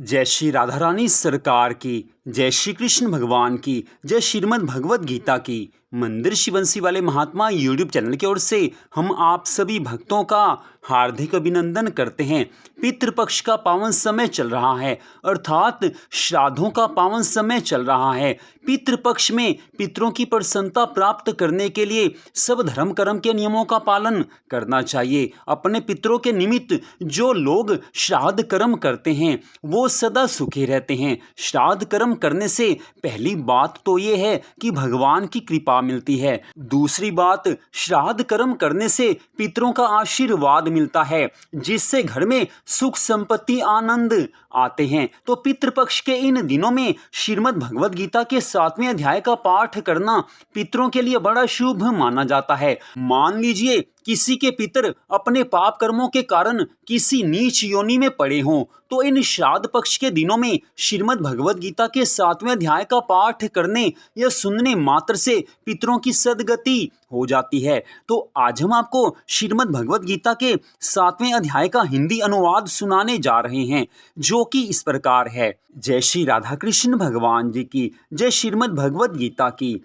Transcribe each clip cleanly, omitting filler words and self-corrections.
जय श्री राधा रानी सरकार की, जय श्री कृष्ण भगवान की, जय श्रीमद् भगवत गीता की। मंदिर शिवंशी वाले महात्मा यूट्यूब चैनल की ओर से हम आप सभी भक्तों का हार्दिक अभिनंदन करते हैं। पितृपक्ष का पावन समय चल रहा है, अर्थात श्राद्धों का पावन समय चल रहा है। पितृपक्ष में पितरों की प्रसन्नता प्राप्त करने के लिए सब धर्म कर्म के नियमों का पालन करना चाहिए। अपने पितरों के निमित्त जो लोग श्राद्ध कर्म करते हैं वो सदा सुखी रहते हैं। श्राद्ध कर्म करने से पहली बात तो ये है कि भगवान की कृपा मिलती है। दूसरी बात, श्राद्ध कर्म करने से पितरों का आशीर्वाद मिलता है, जिससे घर में सुख संपत्ति आनंद आते हैं। तो पितृपक्ष के इन दिनों में श्रीमद् भगवत गीता के 7वें अध्याय का पाठ करना पितरों के लिए बड़ा शुभ माना जाता है। मान लीजिए किसी के पितर अपने पाप कर्मों के कारण किसी नीच योनि में पड़े हों, तो इन श्राद्ध पक्ष के दिनों में श्रीमद् भगवत गीता के 7वें अध्याय का पाठ करने या सुनने मात्र से पितरों की सद्गति हो जाती है। तो आज हम आपको श्रीमद् भगवत गीता के 7वें अध्याय का हिंदी अनुवाद सुनाने जा रहे हैं, जो कि इस प्रकार है। जय श्री राधा कृष्ण भगवान जी की, जय श्रीमद् भगवत गीता की।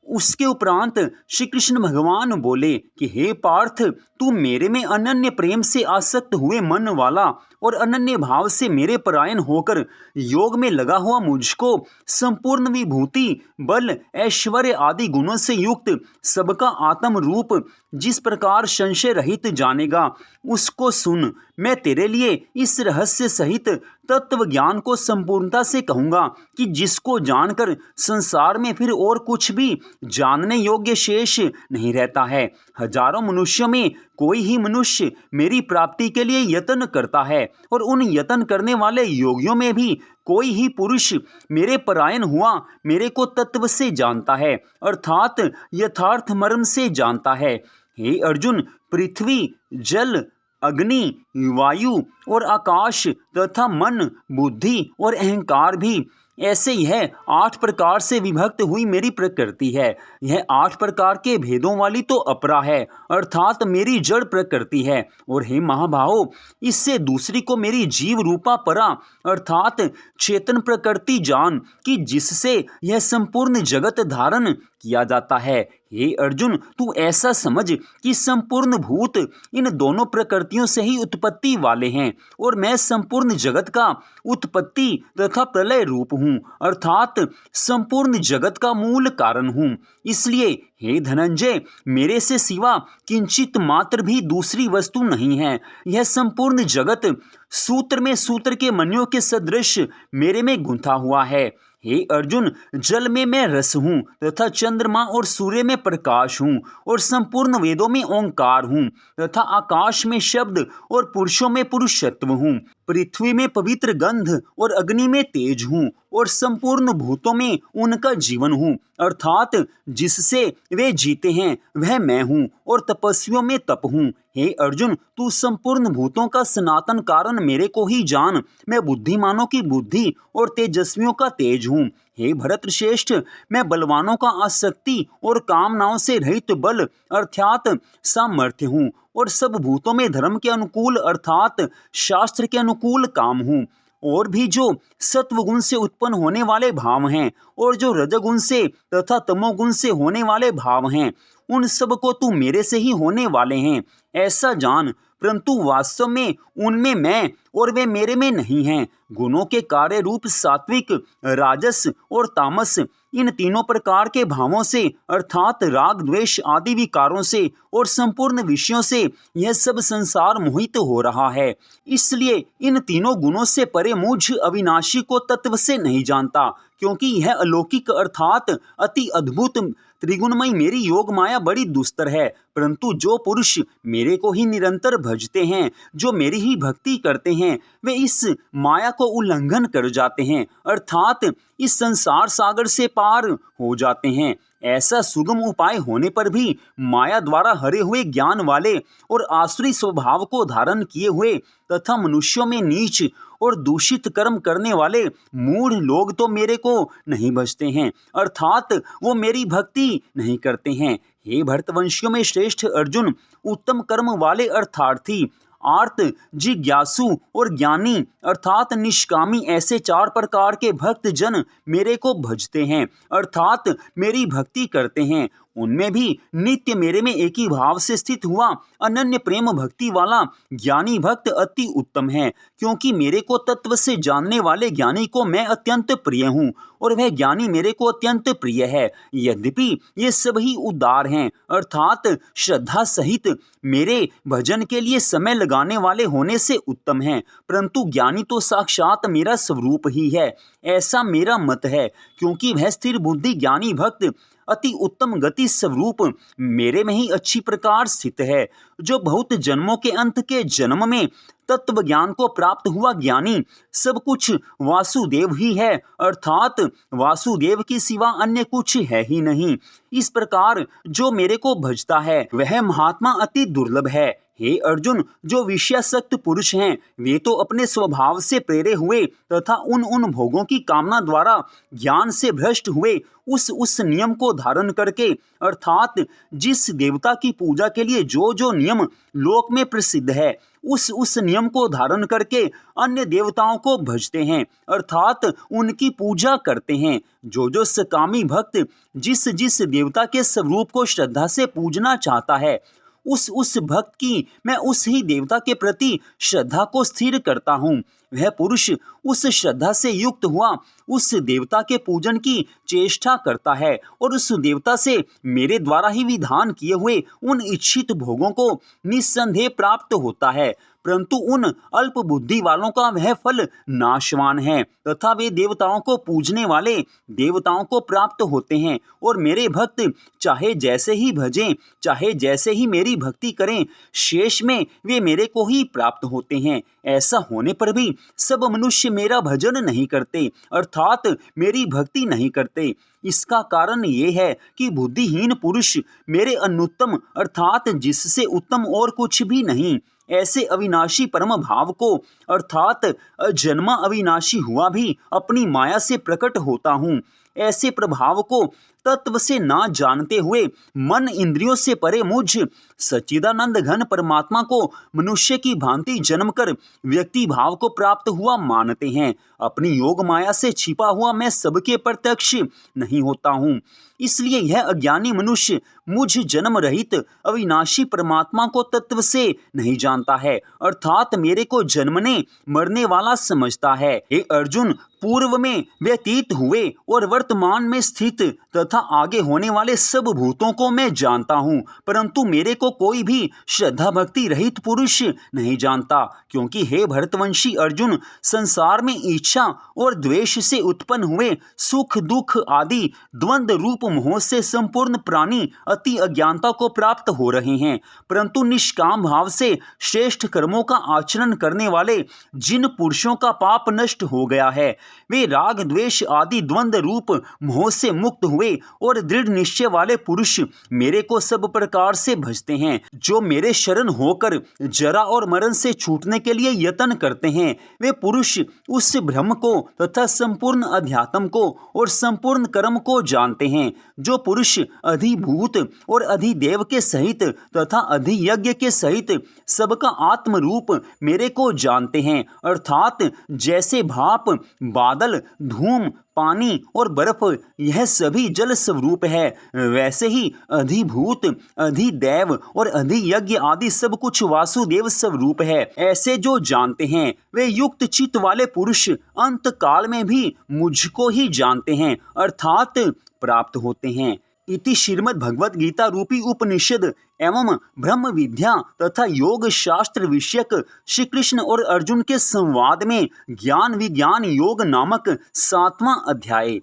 उसके उपरांत श्री कृष्ण भगवान बोले कि हे पार्थ, तू मेरे में अनन्य प्रेम से आसक्त हुए मन वाला और अनन्य भाव से मेरे परायण होकर योग में लगा हुआ मुझको संपूर्ण विभूति, बल, ऐश्वर्य आदि गुणों से युक्त सबका आत्म रूप जिस प्रकार संशय रहित जानेगा, उसको सुन। मैं तेरे लिए इस रहस्य सहित तत्व ज्ञान को संपूर्णता से कहूँगा कि जिसको जानकर संसार में फिर और कुछ भी जानने योग्य शेष नहीं रहता है। हजारों मनुष्यों में कोई ही मनुष्य मेरी प्राप्ति के लिए यत्न करता है, और उन यत्न करने वाले योगियों में भी कोई ही पुरुष मेरे परायण हुआ मेरे को तत्व से जानता है, अर्थात यथार्थ मर्म से जानता है। हे अर्जुन, पृथ्वी, जल, अग्नि, वायु और आकाश तथा मन, बुद्धि और अहंकार भी ऐसे ही है 8 प्रकार से विभक्त हुई मेरी प्रकृति है। यह 8 प्रकार के भेदों वाली तो अपरा है, अर्थात मेरी जड़ प्रकृति है। और हे महाभाहो, इससे दूसरी को मेरी जीव रूपा परा अर्थात चेतन प्रकृति जान कि जिससे यह संपूर्ण जगत धारण किया जाता है। हे अर्जुन, तू ऐसा समझ कि संपूर्ण भूत इन दोनों प्रकृतियों से ही उत्पत्ति वाले हैं, और मैं संपूर्ण जगत का उत्पत्ति तथा प्रलय रूप हूँ, अर्थात संपूर्ण जगत का मूल कारण हूँ। इसलिए हे धनंजय, मेरे से सिवा किंचित मात्र भी दूसरी वस्तु नहीं है। यह संपूर्ण जगत सूत्र में सूत्र के मणियों के सदृश मेरे में गुंथा हुआ है। हे अर्जुन, जल में मैं रस हूँ तथा चंद्रमा और सूर्य में प्रकाश हूँ, और संपूर्ण वेदों में ओंकार हूँ तथा आकाश में शब्द और पुरुषों में पुरुषत्व हूँ। पृथ्वी में पवित्र गंध और अग्नि में तेज हूँ, और संपूर्ण भूतों में उनका जीवन हूँ, अर्थात जिससे वे जीते हैं वह मैं हूँ, और तपस्वियों में तप हूँ। हे अर्जुन, तू संपूर्ण भूतों का सनातन कारण मेरे को ही जान। मैं बुद्धिमानों की बुद्धि और तेजस्वियों का तेज हूँ। हे भरत श्रेष्ठ, मैं बलवानों का आसक्ति और कामनाओं से रहित बल अर्थात सामर्थ्य हूँ, और सब भूतों में धर्म के अनुकूल अर्थात शास्त्र के अनुकूल काम हूँ। और भी जो सत्वगुण से उत्पन्न होने वाले भाव हैं, और जो रजगुण से तथा तमोगुण से होने वाले भाव हैं, उन सब को तू मेरे से ही होने वाले हैं, ऐसा जान। परंतु वास्तव में उनमें मैं और वे मेरे में नहीं हैं। गुणों के कार्य रूप सात्विक, राजस और तामस, इन तीनों प्रकार के भावों से अर्थात राग द्वेष आदि विकारों से और संपूर्ण विषयों से यह सब संसार मोहित हो रहा है। इसलिए इन तीनों गुणों से परे मुझ अविनाशी को तत्व से नहीं जानता, क्योंकि यह अलौकिक अर्थात अति अद्भुत त्रिगुणमयी मेरी योग माया बड़ी दुस्तर है। परंतु जो पुरुष मेरे को ही निरंतर भजते हैं, जो मेरी ही भक्ति करते हैं, वे इस माया को उल्लंघन कर जाते हैं, अर्थात इस संसार सागर से पार हो जाते हैं। ऐसा सुगम उपाय होने पर भी माया द्वारा हरे हुए ज्ञान वाले और आसुरी स्वभाव को धारण किए हुए तथा मनुष्यों में नीच और दूषित कर्म करने वाले मूढ़ लोग तो मेरे को नहीं भजते हैं, अर्थात वो मेरी भक्ति नहीं करते हैं। हे भरतवंशियों में श्रेष्ठ अर्जुन, उत्तम कर्म वाले अर्थार्थी आर्त, जिज्ञासु और ज्ञानी अर्थात निष्कामी, ऐसे 4 प्रकार के भक्त जन मेरे को भजते हैं अर्थात मेरी भक्ति करते हैं। उनमें भी नित्य मेरे में एक ही भाव से स्थित हुआ अनन्य प्रेम भक्ति वाला ज्ञानी भक्त अति उत्तम है, क्योंकि मेरे को तत्व से जानने वाले ज्ञानी को मैं अत्यंत प्रिय हूँ और वह ज्ञानी मेरे को अत्यंत प्रिय है। यद्यपि ये सभी उदार हैं अर्थात श्रद्धा सहित मेरे भजन के लिए समय लगाने वाले होने से उत्तम हैं, परंतु ज्ञानी तो साक्षात मेरा स्वरूप ही है, ऐसा मेरा मत है, क्योंकि वह स्थिर बुद्धि ज्ञानी भक्त अति उत्तम गति स्वरूप मेरे में ही अच्छी प्रकार स्थित है। जो बहुत जन्मों के अंत के जन्म में तत्व ज्ञान को प्राप्त हुआ ज्ञानी सब कुछ वासुदेव ही है अर्थात वासुदेव के सिवा अन्य कुछ है ही नहीं। इस प्रकार जो मेरे को भजता है वह महात्मा अति दुर्लभ है। हे अर्जुन, जो विषयासक्त पुरुष हैं वे तो अपने स्वभाव से प्रेरे हुए तथा उन भोगों की कामना द्वारा ज्ञान से भ्रष्ट हुए उस नियम को धारण करके अर्थात जिस देवता की पूजा के लिए जो नियम लोक में प्रसिद्ध है उस नियम को धारण करके अन्य देवताओं को भजते हैं अर्थात उनकी पूजा करते हैं। जो सकामी भक्त जिस देवता के स्वरूप को श्रद्धा से पूजना चाहता है उस भक्त की मैं उस ही देवता के प्रति श्रद्धा को स्थिर करता हूँ। वह पुरुष उस श्रद्धा से युक्त हुआ उस देवता के पूजन की चेष्टा करता है और उस देवता से मेरे द्वारा ही विधान किए हुए उन इच्छित भोगों को निस्संदेह प्राप्त होता है, परंतु उन अल्प बुद्धि वालों का वह फल नाशवान है तथा वे देवताओं को पूजने वाले देवताओं को प्राप्त होते हैं और मेरे भक्त चाहे जैसे ही भजें चाहे जैसे ही मेरी भक्ति करें शेष में वे मेरे को ही प्राप्त होते हैं। ऐसा होने पर भी सब मनुष्य मेरा भजन नहीं करते अर्थात मेरी भक्ति नहीं करते। इसका कारण ये है कि बुद्धिहीन पुरुष मेरे अनुत्तम अर्थात जिससे उत्तम और कुछ भी नहीं ऐसे अविनाशी परम भाव को अर्थात जन्मा अविनाशी हुआ भी अपनी माया से प्रकट होता हूँ ऐसे प्रभाव को तत्व से ना जानते हुए मन इंद्रियों से परे मुझ सच्चिदानंद घन परमात्मा को मनुष्य की भांति जन्मकर व्यक्ति भाव को प्राप्त हुआ मानते हैं। अपनी योग माया से छिपा हुआ मैं सबके प्रत्यक्ष नहीं होता हूँ, इसलिए यह अज्ञानी मनुष्य मुझ जन्म रहित अविनाशी परमात्मा को तत्व से नहीं जानता है अर्थात मेरे को जन्मने मरने वाला समझता है। हे अर्जुन, पूर्व में व्यतीत हुए और वर्तमान में स्थित तथा आगे होने वाले सब भूतों को मैं जानता हूँ, परंतु मेरे को कोई भी श्रद्धा भक्ति रहित पुरुष नहीं जानता, क्योंकि हे भरतवंशी अर्जुन, संसार में इच्छा और द्वेष से उत्पन्न हुए सुख दुख आदि द्वंद्व रूप मोह से संपूर्ण प्राणी अति अज्ञानता को प्राप्त हो रहे हैं, परंतु निष्काम भाव से श्रेष्ठ कर्मों का आचरण करने वाले जिन पुरुषों का पाप नष्ट हो गया है वे राग द्वेष आदि द्वंद्व रूप मोह से मुक्त हुए और दृढ़ निश्चय वाले पुरुष मेरे को सब प्रकार से भजते हैं। जो मेरे शरण होकर जरा और मरण से छूटने के लिए यत्न करते हैं वे पुरुष उस ब्रह्म को तथा संपूर्ण अध्यात्म को और संपूर्ण कर्म को जानते हैं। जो पुरुष अधिभूत और अधिदेव के सहित तथा अधियज्ञ के सहित सबका आत्म रूप मेरे को जानते हैं अर्थात जैसे भाप बादल धूम पानी और बर्फ यह सभी जल स्वरूप है, वैसे ही अधिभूत अधिदैव और अधियज्ञ आदि सब कुछ वासुदेव स्वरूप है। ऐसे जो जानते हैं वे युक्त चित्त वाले पुरुष अंत काल में भी मुझको ही जानते हैं अर्थात प्राप्त होते हैं। इति श्रीमद् भगवद गीता रूपी उपनिषद एवं ब्रह्म विद्या तथा योग शास्त्र विषयक श्री कृष्ण और अर्जुन के संवाद में ज्ञान विज्ञान योग नामक 7वां अध्याय।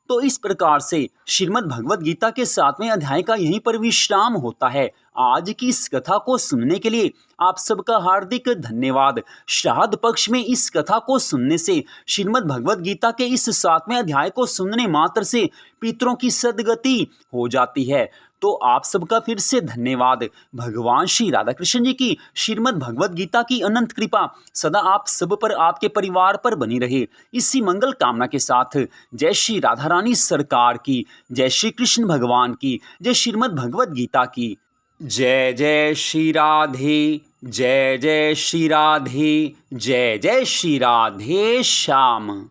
तो इस प्रकार से श्रीमद् भगवद गीता के 7वें अध्याय का यहीं पर विश्राम होता है। आज की इस कथा को सुनने के लिए आप सबका हार्दिक धन्यवाद। श्राद्ध पक्ष में इस कथा को सुनने से श्रीमद् भगवद गीता के इस 7वें अध्याय को सुनने मात्र से पितरों की सद्गति हो जाती है। तो आप सबका फिर से धन्यवाद। भगवान श्री राधा कृष्ण जी की श्रीमद् भगवद गीता की अनंत कृपा सदा आप सब पर आपके परिवार पर बनी रहे, इसी मंगल कामना के साथ जय श्री राधा रानी सरकार की, जय श्री कृष्ण भगवान की, जय श्रीमद् भगवद गीता की जय जय श्री राधे, जय जय श्री राधे, जय जय श्री राधे श्याम।